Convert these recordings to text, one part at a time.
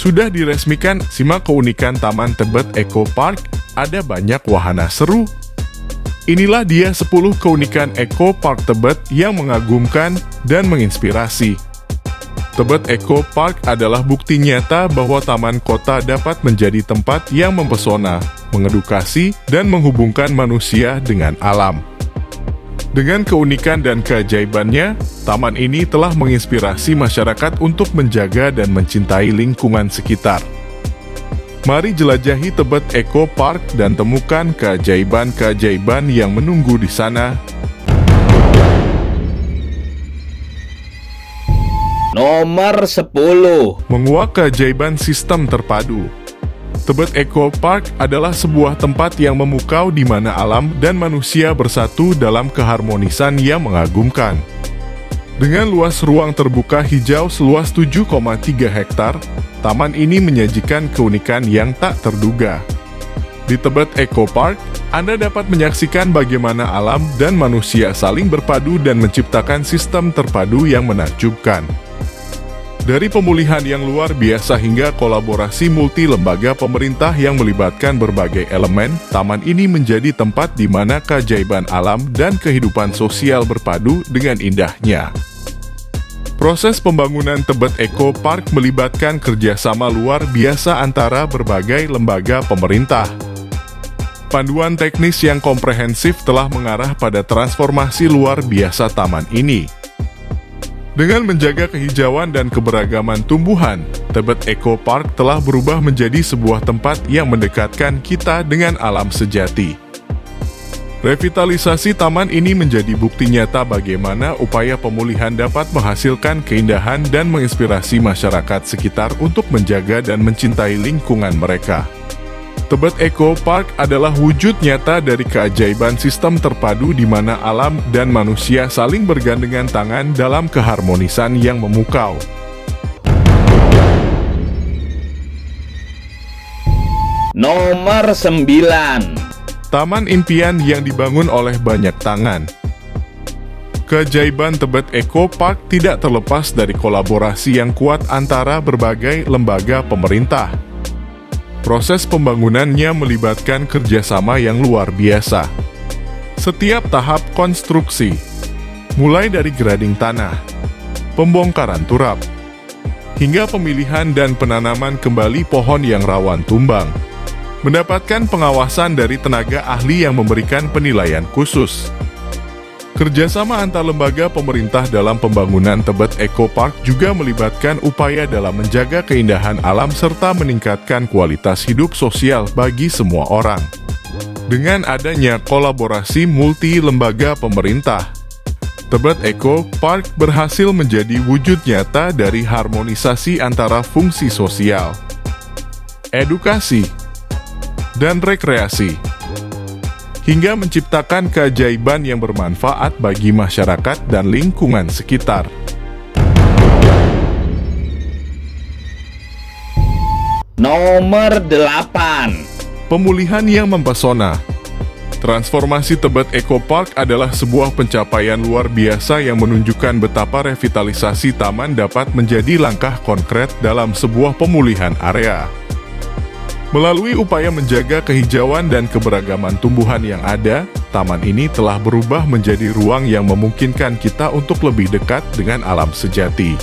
Sudah diresmikan, simak keunikan Taman Tebet Eco Park, ada banyak wahana seru. Inilah dia 10 keunikan Eco Park Tebet yang mengagumkan dan menginspirasi. Tebet Eco Park adalah bukti nyata bahwa taman kota dapat menjadi tempat yang mempesona, mengedukasi, dan menghubungkan manusia dengan alam. Dengan keunikan dan keajaibannya, taman ini telah menginspirasi masyarakat untuk menjaga dan mencintai lingkungan sekitar. Mari jelajahi Tebet Eco Park dan temukan keajaiban-keajaiban yang menunggu di sana. Nomor 10. Menguak keajaiban sistem terpadu. Tebet Eco Park adalah sebuah tempat yang memukau di mana alam dan manusia bersatu dalam keharmonisan yang mengagumkan. Dengan luas ruang terbuka hijau seluas 7,3 hektar, taman ini menyajikan keunikan yang tak terduga. Di Tebet Eco Park, Anda dapat menyaksikan bagaimana alam dan manusia saling berpadu dan menciptakan sistem terpadu yang menakjubkan. Dari pemulihan yang luar biasa hingga kolaborasi multi lembaga pemerintah yang melibatkan berbagai elemen, taman ini menjadi tempat di mana keajaiban alam dan kehidupan sosial berpadu dengan indahnya. Proses pembangunan Tebet Eco Park melibatkan kerjasama luar biasa antara berbagai lembaga pemerintah. Panduan teknis yang komprehensif telah mengarah pada transformasi luar biasa taman ini. Dengan menjaga kehijauan dan keberagaman tumbuhan, Tebet Eco Park telah berubah menjadi sebuah tempat yang mendekatkan kita dengan alam sejati. Revitalisasi taman ini menjadi bukti nyata bagaimana upaya pemulihan dapat menghasilkan keindahan dan menginspirasi masyarakat sekitar untuk menjaga dan mencintai lingkungan mereka. Tebet Eco Park adalah wujud nyata dari keajaiban sistem terpadu di mana alam dan manusia saling bergandengan tangan dalam keharmonisan yang memukau. Nomor 9. Taman impian yang dibangun oleh banyak tangan. Keajaiban Tebet Eco Park tidak terlepas dari kolaborasi yang kuat antara berbagai lembaga pemerintah. Proses pembangunannya melibatkan kerjasama yang luar biasa. Setiap tahap konstruksi, mulai dari grading tanah, pembongkaran turap, hingga pemilihan dan penanaman kembali pohon yang rawan tumbang, mendapatkan pengawasan dari tenaga ahli yang memberikan penilaian khusus. Kerjasama antar lembaga pemerintah dalam pembangunan Tebet Eco Park juga melibatkan upaya dalam menjaga keindahan alam serta meningkatkan kualitas hidup sosial bagi semua orang. Dengan adanya kolaborasi multi lembaga pemerintah, Tebet Eco Park berhasil menjadi wujud nyata dari harmonisasi antara fungsi sosial, edukasi, dan rekreasi, hingga menciptakan keajaiban yang bermanfaat bagi masyarakat dan lingkungan sekitar. Nomor 8. Pemulihan yang mempesona. Transformasi Tebet Eco Park adalah sebuah pencapaian luar biasa yang menunjukkan betapa revitalisasi taman dapat menjadi langkah konkret dalam sebuah pemulihan area. Melalui upaya menjaga kehijauan dan keberagaman tumbuhan yang ada, taman ini telah berubah menjadi ruang yang memungkinkan kita untuk lebih dekat dengan alam sejati.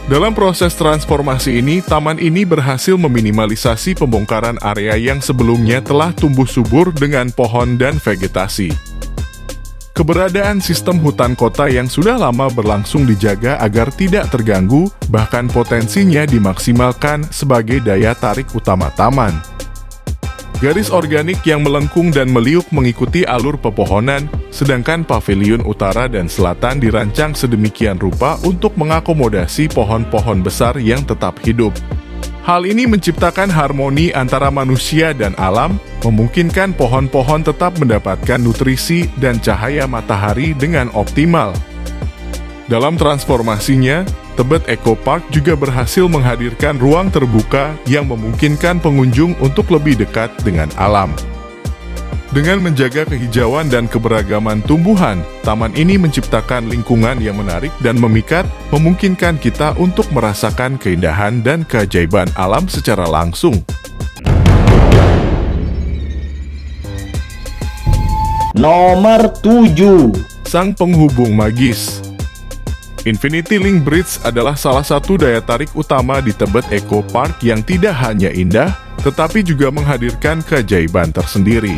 Dalam proses transformasi ini, taman ini berhasil meminimalisasi pembongkaran area yang sebelumnya telah tumbuh subur dengan pohon dan vegetasi. Keberadaan sistem hutan kota yang sudah lama berlangsung dijaga agar tidak terganggu, bahkan potensinya dimaksimalkan sebagai daya tarik utama taman. Garis organik yang melengkung dan meliuk mengikuti alur pepohonan, sedangkan paviliun utara dan selatan dirancang sedemikian rupa untuk mengakomodasi pohon-pohon besar yang tetap hidup. Hal ini menciptakan harmoni antara manusia dan alam, memungkinkan pohon-pohon tetap mendapatkan nutrisi dan cahaya matahari dengan optimal. Dalam transformasinya, Tebet Eco Park juga berhasil menghadirkan ruang terbuka yang memungkinkan pengunjung untuk lebih dekat dengan alam. Dengan menjaga kehijauan dan keberagaman tumbuhan, taman ini menciptakan lingkungan yang menarik dan memikat, memungkinkan kita untuk merasakan keindahan dan keajaiban alam secara langsung. Nomor 7. Sang penghubung magis. Infinity Link Bridge adalah salah satu daya tarik utama di Tebet Eco Park yang tidak hanya indah, tetapi juga menghadirkan keajaiban tersendiri.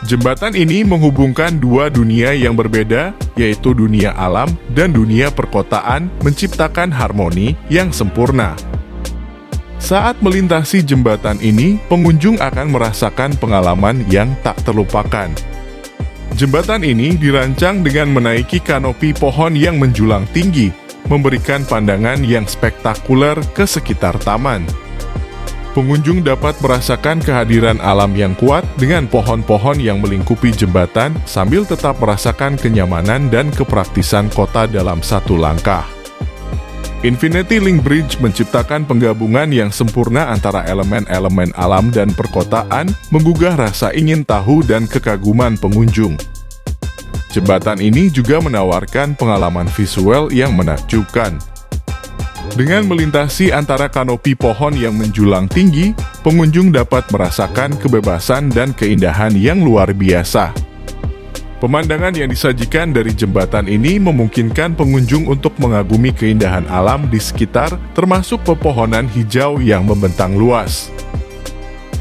Jembatan ini menghubungkan dua dunia yang berbeda, yaitu dunia alam dan dunia perkotaan, menciptakan harmoni yang sempurna. Saat melintasi jembatan ini, pengunjung akan merasakan pengalaman yang tak terlupakan. Jembatan ini dirancang dengan menaiki kanopi pohon yang menjulang tinggi, memberikan pandangan yang spektakuler ke sekitar taman. Pengunjung dapat merasakan kehadiran alam yang kuat dengan pohon-pohon yang melingkupi jembatan sambil tetap merasakan kenyamanan dan kepraktisan kota dalam satu langkah. Infinity Link Bridge menciptakan penggabungan yang sempurna antara elemen-elemen alam dan perkotaan, menggugah rasa ingin tahu dan kekaguman pengunjung. Jembatan ini juga menawarkan pengalaman visual yang menakjubkan. Dengan melintasi antara kanopi pohon yang menjulang tinggi, pengunjung dapat merasakan kebebasan dan keindahan yang luar biasa. Pemandangan yang disajikan dari jembatan ini memungkinkan pengunjung untuk mengagumi keindahan alam di sekitar, termasuk pepohonan hijau yang membentang luas.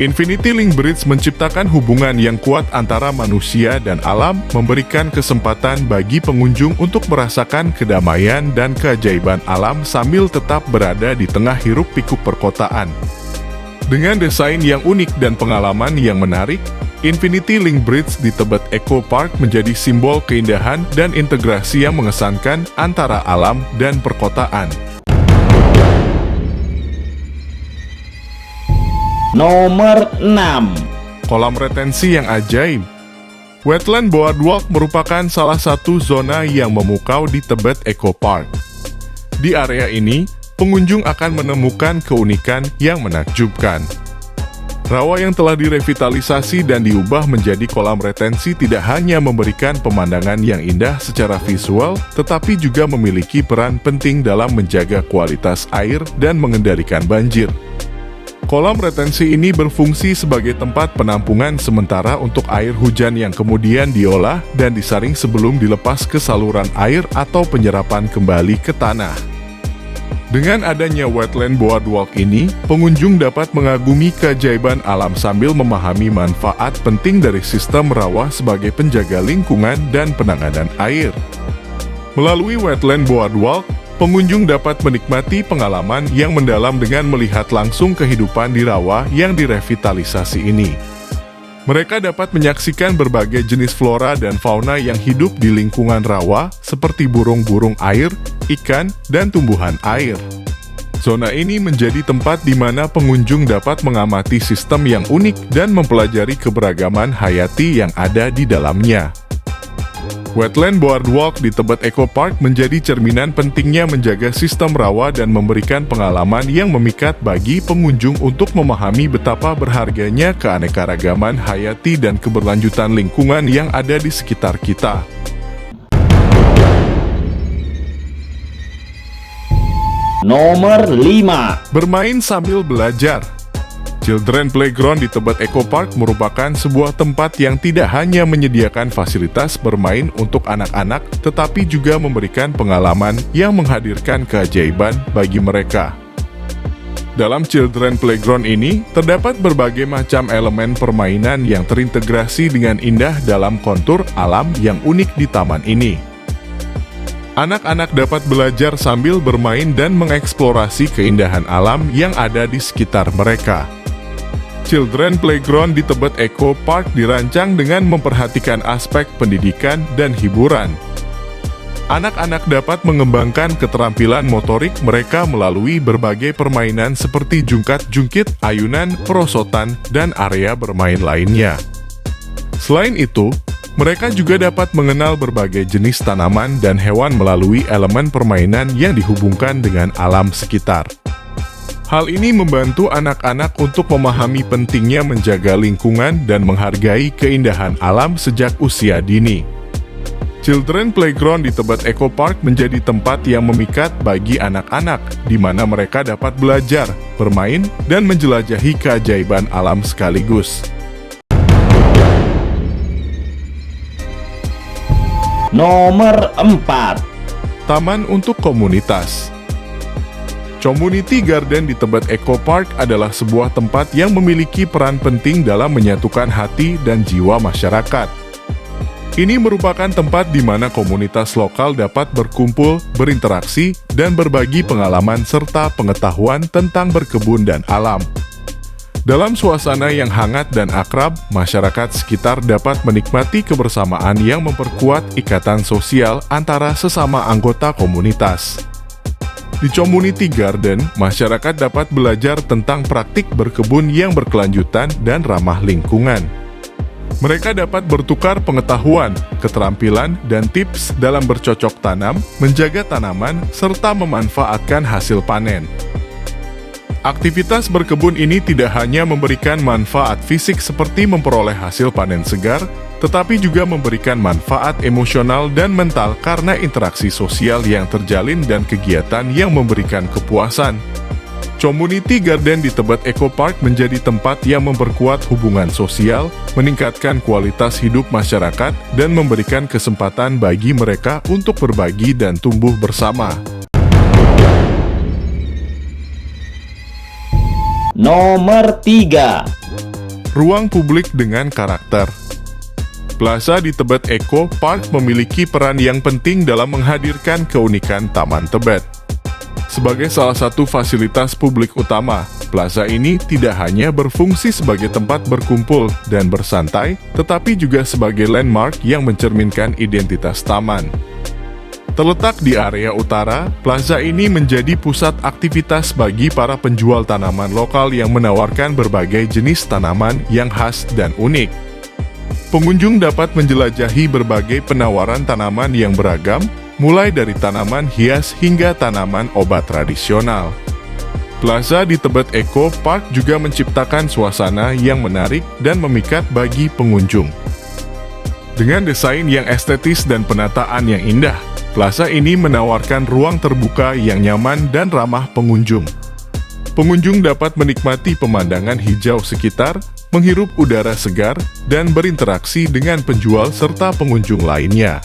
Infinity Link Bridge menciptakan hubungan yang kuat antara manusia dan alam, memberikan kesempatan bagi pengunjung untuk merasakan kedamaian dan keajaiban alam sambil tetap berada di tengah hiruk-pikuk perkotaan. Dengan desain yang unik dan pengalaman yang menarik, Infinity Link Bridge di Tebet Eco Park menjadi simbol keindahan dan integrasi yang mengesankan antara alam dan perkotaan. Nomor 6. Kolam retensi yang ajaib. Wetland Boardwalk merupakan salah satu zona yang memukau di Tebet Eco Park. Di area ini, pengunjung akan menemukan keunikan yang menakjubkan. Rawa yang telah direvitalisasi dan diubah menjadi kolam retensi tidak hanya memberikan pemandangan yang indah secara visual, tetapi juga memiliki peran penting dalam menjaga kualitas air dan mengendalikan banjir. Kolam retensi ini berfungsi sebagai tempat penampungan sementara untuk air hujan yang kemudian diolah dan disaring sebelum dilepas ke saluran air atau penyerapan kembali ke tanah. Dengan adanya Wetland Boardwalk ini, pengunjung dapat mengagumi keajaiban alam sambil memahami manfaat penting dari sistem rawa sebagai penjaga lingkungan dan penanganan air. Melalui Wetland Boardwalk, pengunjung dapat menikmati pengalaman yang mendalam dengan melihat langsung kehidupan di rawa yang direvitalisasi ini. Mereka dapat menyaksikan berbagai jenis flora dan fauna yang hidup di lingkungan rawa, seperti burung-burung air, ikan, dan tumbuhan air. Zona ini menjadi tempat di mana pengunjung dapat mengamati sistem yang unik dan mempelajari keberagaman hayati yang ada di dalamnya. Wetland Boardwalk di Tebet Eco Park menjadi cerminan pentingnya menjaga sistem rawa dan memberikan pengalaman yang memikat bagi pengunjung untuk memahami betapa berharganya keanekaragaman hayati dan keberlanjutan lingkungan yang ada di sekitar kita. Nomor 5. Bermain sambil belajar. Children Playground di Tebet Eco Park merupakan sebuah tempat yang tidak hanya menyediakan fasilitas bermain untuk anak-anak, tetapi juga memberikan pengalaman yang menghadirkan keajaiban bagi mereka. Dalam Children Playground ini, terdapat berbagai macam elemen permainan yang terintegrasi dengan indah dalam kontur alam yang unik di taman ini. Anak-anak dapat belajar sambil bermain dan mengeksplorasi keindahan alam yang ada di sekitar mereka. Children Playground di Tebet Eco Park dirancang dengan memperhatikan aspek pendidikan dan hiburan. Anak-anak dapat mengembangkan keterampilan motorik mereka melalui berbagai permainan seperti jungkat-jungkit, ayunan, perosotan, dan area bermain lainnya. Selain itu, mereka juga dapat mengenal berbagai jenis tanaman dan hewan melalui elemen permainan yang dihubungkan dengan alam sekitar. Hal ini membantu anak-anak untuk memahami pentingnya menjaga lingkungan dan menghargai keindahan alam sejak usia dini. Children Playground di Tebet Eco Park menjadi tempat yang memikat bagi anak-anak, di mana mereka dapat belajar, bermain, dan menjelajahi keajaiban alam sekaligus. Nomor 4. Taman untuk komunitas. Community Garden di Tebet Eco Park adalah sebuah tempat yang memiliki peran penting dalam menyatukan hati dan jiwa masyarakat. Ini merupakan tempat di mana komunitas lokal dapat berkumpul, berinteraksi, dan berbagi pengalaman serta pengetahuan tentang berkebun dan alam. Dalam suasana yang hangat dan akrab, masyarakat sekitar dapat menikmati kebersamaan yang memperkuat ikatan sosial antara sesama anggota komunitas. Di Community Garden, masyarakat dapat belajar tentang praktik berkebun yang berkelanjutan dan ramah lingkungan. Mereka dapat bertukar pengetahuan, keterampilan, dan tips dalam bercocok tanam, menjaga tanaman, serta memanfaatkan hasil panen. Aktivitas berkebun ini tidak hanya memberikan manfaat fisik seperti memperoleh hasil panen segar, tetapi juga memberikan manfaat emosional dan mental karena interaksi sosial yang terjalin dan kegiatan yang memberikan kepuasan. Community Garden di Tebet Eco Park menjadi tempat yang memperkuat hubungan sosial, meningkatkan kualitas hidup masyarakat, dan memberikan kesempatan bagi mereka untuk berbagi dan tumbuh bersama. Nomor 3. Ruang publik dengan karakter. Plaza di Tebet Eco Park memiliki peran yang penting dalam menghadirkan keunikan Taman Tebet. Sebagai salah satu fasilitas publik utama, plaza ini tidak hanya berfungsi sebagai tempat berkumpul dan bersantai, tetapi juga sebagai landmark yang mencerminkan identitas taman. Terletak di area utara, plaza ini menjadi pusat aktivitas bagi para penjual tanaman lokal yang menawarkan berbagai jenis tanaman yang khas dan unik. Pengunjung dapat menjelajahi berbagai penawaran tanaman yang beragam, mulai dari tanaman hias hingga tanaman obat tradisional. Plaza di Tebet Eco Park juga menciptakan suasana yang menarik dan memikat bagi pengunjung. Dengan desain yang estetis dan penataan yang indah, plaza ini menawarkan ruang terbuka yang nyaman dan ramah pengunjung. Pengunjung dapat menikmati pemandangan hijau sekitar, menghirup udara segar, dan berinteraksi dengan penjual serta pengunjung lainnya.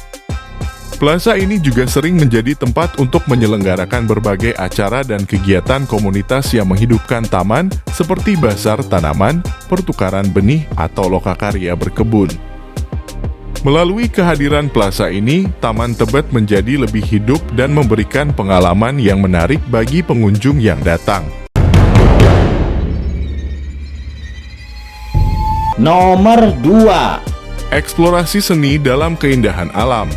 Plaza ini juga sering menjadi tempat untuk menyelenggarakan berbagai acara dan kegiatan komunitas yang menghidupkan taman, seperti bazar tanaman, pertukaran benih, atau lokakarya berkebun. Melalui kehadiran plaza ini, Taman Tebet menjadi lebih hidup dan memberikan pengalaman yang menarik bagi pengunjung yang datang. Nomor 2. Eksplorasi seni dalam keindahan alam.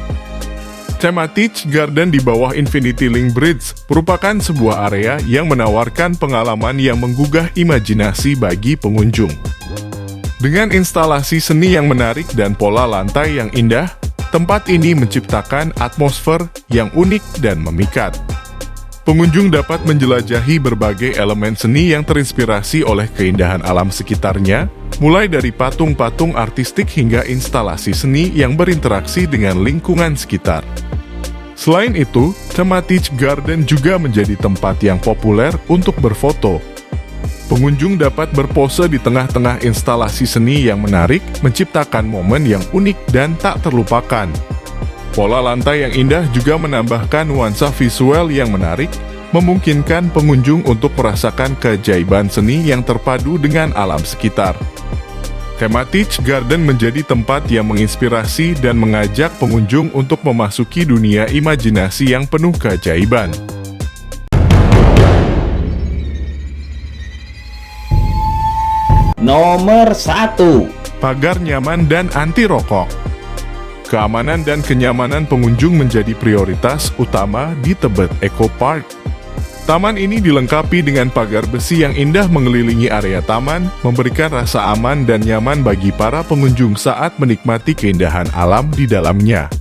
Thematic Garden di bawah Infinity Link Bridge merupakan sebuah area yang menawarkan pengalaman yang menggugah imajinasi bagi pengunjung. Dengan instalasi seni yang menarik dan pola lantai yang indah, tempat ini menciptakan atmosfer yang unik dan memikat. Pengunjung dapat menjelajahi berbagai elemen seni yang terinspirasi oleh keindahan alam sekitarnya, mulai dari patung-patung artistik hingga instalasi seni yang berinteraksi dengan lingkungan sekitar. Selain itu, Thematic Garden juga menjadi tempat yang populer untuk berfoto. Pengunjung dapat berpose di tengah-tengah instalasi seni yang menarik, menciptakan momen yang unik dan tak terlupakan. Pola lantai yang indah juga menambahkan nuansa visual yang menarik, memungkinkan pengunjung untuk merasakan keajaiban seni yang terpadu dengan alam sekitar. Thematic Garden menjadi tempat yang menginspirasi dan mengajak pengunjung untuk memasuki dunia imajinasi yang penuh keajaiban. Nomor 1. Pagar nyaman dan anti rokok. Keamanan dan kenyamanan pengunjung menjadi prioritas utama di Tebet Eco Park. Taman ini dilengkapi dengan pagar besi yang indah mengelilingi area taman, memberikan rasa aman dan nyaman bagi para pengunjung saat menikmati keindahan alam di dalamnya.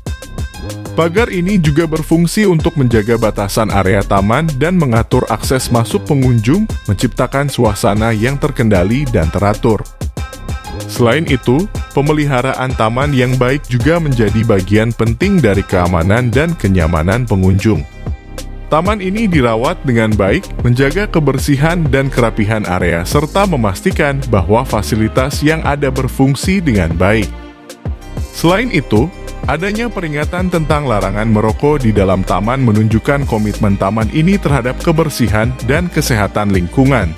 Pagar ini juga berfungsi untuk menjaga batasan area taman dan mengatur akses masuk pengunjung, menciptakan suasana yang terkendali dan teratur. Selain itu, pemeliharaan taman yang baik juga menjadi bagian penting dari keamanan dan kenyamanan pengunjung. Taman ini dirawat dengan baik, menjaga kebersihan dan kerapihan area, serta memastikan bahwa fasilitas yang ada berfungsi dengan baik. Selain itu, adanya peringatan tentang larangan merokok di dalam taman menunjukkan komitmen taman ini terhadap kebersihan dan kesehatan lingkungan.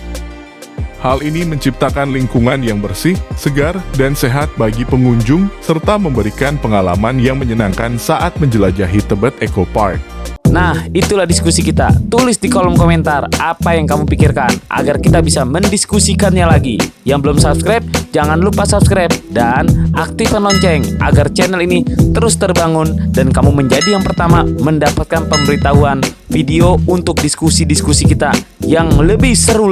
Hal ini menciptakan lingkungan yang bersih, segar, dan sehat bagi pengunjung, serta memberikan pengalaman yang menyenangkan saat menjelajahi Tebet Eco Park. Nah, itulah diskusi kita. Tulis di kolom komentar apa yang kamu pikirkan agar kita bisa mendiskusikannya lagi. Yang belum subscribe, jangan lupa subscribe dan aktifkan lonceng agar channel ini terus terbangun dan kamu menjadi yang pertama mendapatkan pemberitahuan video untuk diskusi-diskusi kita yang lebih seru